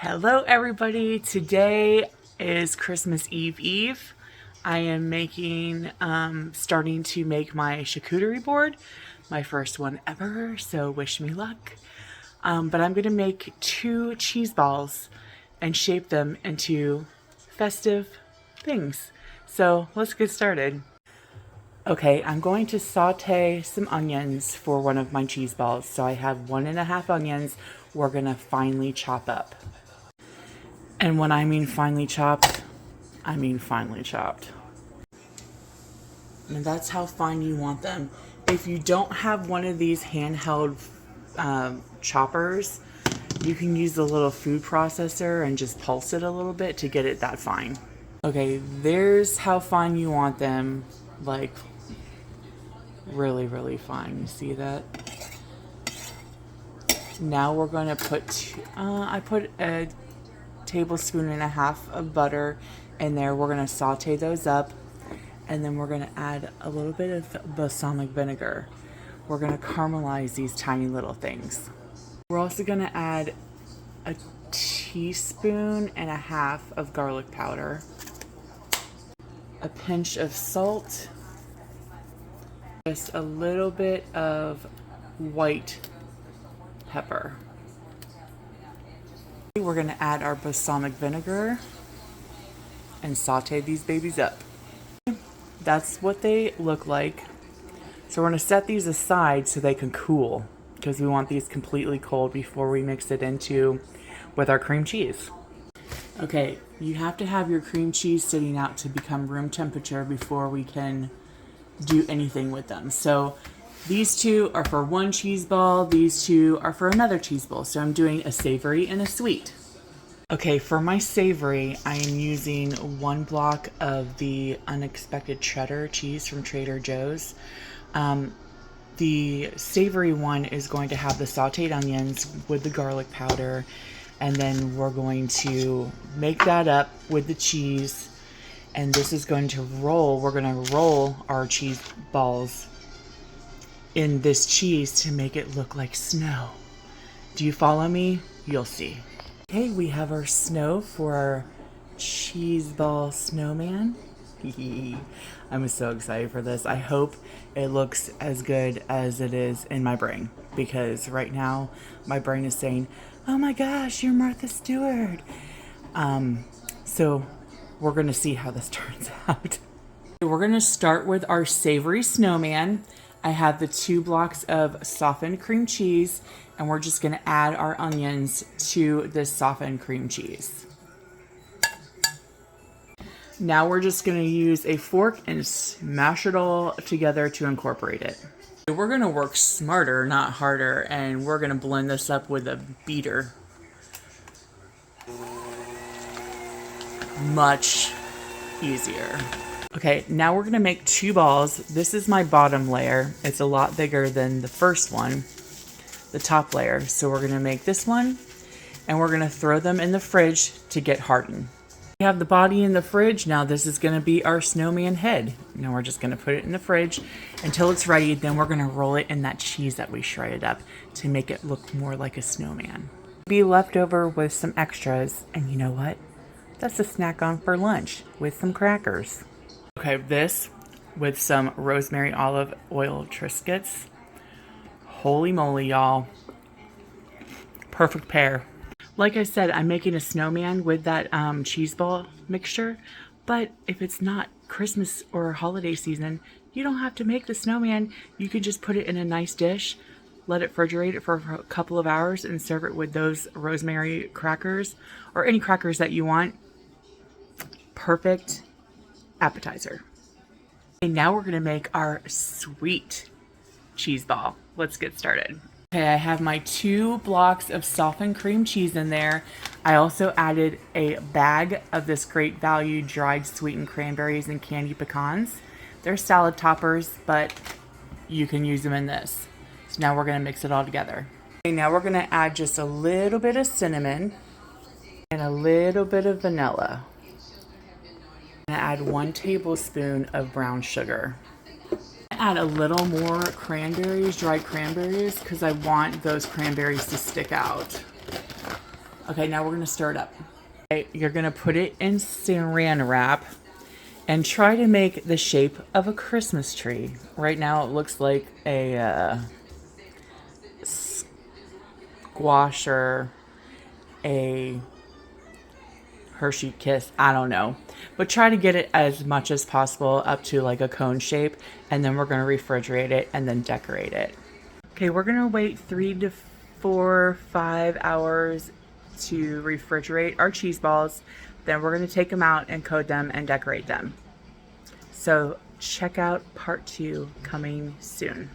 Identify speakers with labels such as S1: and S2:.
S1: Hello everybody, today is Christmas Eve. I am starting to make my charcuterie board, my first one ever, so wish me luck. But I'm going to make 2 cheese balls and shape them into festive things. So let's get started. Okay, I'm going to saute some onions for one of my cheese balls. So I have 1.5 onions we're going to finely chop up. And when I mean finely chopped, I mean finely chopped. And that's how fine you want them. If you don't have one of these handheld choppers, you can use the little food processor and just pulse it a little bit to get it that fine. Okay, there's how fine you want them. Like, really, really fine. You see that? Now we're going to put, I put a tablespoon and a half of butter in there. We're going to saute those up, and then we're going to add a little bit of balsamic vinegar. We're going to caramelize these tiny little things. We're also going to add a teaspoon and a half of garlic powder, a pinch of salt, just a little bit of white pepper. We're going to add our balsamic vinegar and saute these babies up. That's what they look like. So we're going to set these aside so they can cool, because we want these completely cold before we mix it into with our cream cheese. Okay, you have to have your cream cheese sitting out to become room temperature before we can do anything with them. So these 2 are for one cheese ball, these 2 are for another cheese ball. So I'm doing a savory and a sweet. Okay, for my savory, I am using 1 block of the unexpected cheddar cheese from Trader Joe's. The savory one is going to have the sauteed onions with the garlic powder, and then we're going to make that up with the cheese, and this is going to roll. We're going to roll our cheese balls in this cheese to make it look like snow. Do you follow me? You'll see. Okay, we have our snow for our cheese ball snowman. I'm so excited for this. I hope it looks as good as it is in my brain, because right now my brain is saying, oh my gosh, you're Martha Stewart. So we're going to see how this turns out. We're going to start with our savory snowman. I have the 2 blocks of softened cream cheese, and we're just going to add our onions to this softened cream cheese. Now we're just going to use a fork and smash it all together to incorporate it. We're going to work smarter, not harder, and we're going to blend this up with a beater. Much easier. Okay, now we're going to make 2 balls. This is my bottom layer. It's a lot bigger than the first one, the top layer. So we're going to make this one, and we're going to throw them in the fridge to get hardened. We have the body in the fridge. Now this is going to be our snowman head. Now we're just going to put it in the fridge until it's ready. Then we're going to roll it in that cheese that we shredded up to make it look more like a snowman. Be left over with some extras, and you know what? That's a snack on for lunch with some crackers. Okay, this with some rosemary olive oil Triscuits. Holy moly, y'all. Perfect pair. Like I said, I'm making a snowman with that cheese ball mixture, but if it's not Christmas or holiday season, you don't have to make the snowman. You can just put it in a nice dish, let it refrigerate it for a couple of hours, and serve it with those rosemary crackers or any crackers that you want. Perfect appetizer. And now we're going to make our sweet cheese ball. Let's get started. Okay, I have my 2 blocks of softened cream cheese in there. I also added a bag of this Great Value dried sweetened cranberries and candy pecans. They're salad toppers, but you can use them in this. So now we're going to mix it all together. Okay, now we're going to add just a little bit of cinnamon and a little bit of vanilla. I'm going to add 1 tablespoon of brown sugar. Add a little more cranberries, dried cranberries, because I want those cranberries to stick out. Okay, now we're gonna stir it up. Okay, you're gonna put it in saran wrap and try to make the shape of a Christmas tree. Right now it looks like a squash or a Hershey Kiss, I don't know. But try to get it as much as possible up to like a cone shape, and then we're gonna refrigerate it and then decorate it. Okay, we're gonna wait 3 to 4, 5 hours to refrigerate our cheese balls. Then we're gonna take them out and coat them and decorate them. So check out part 2 coming soon.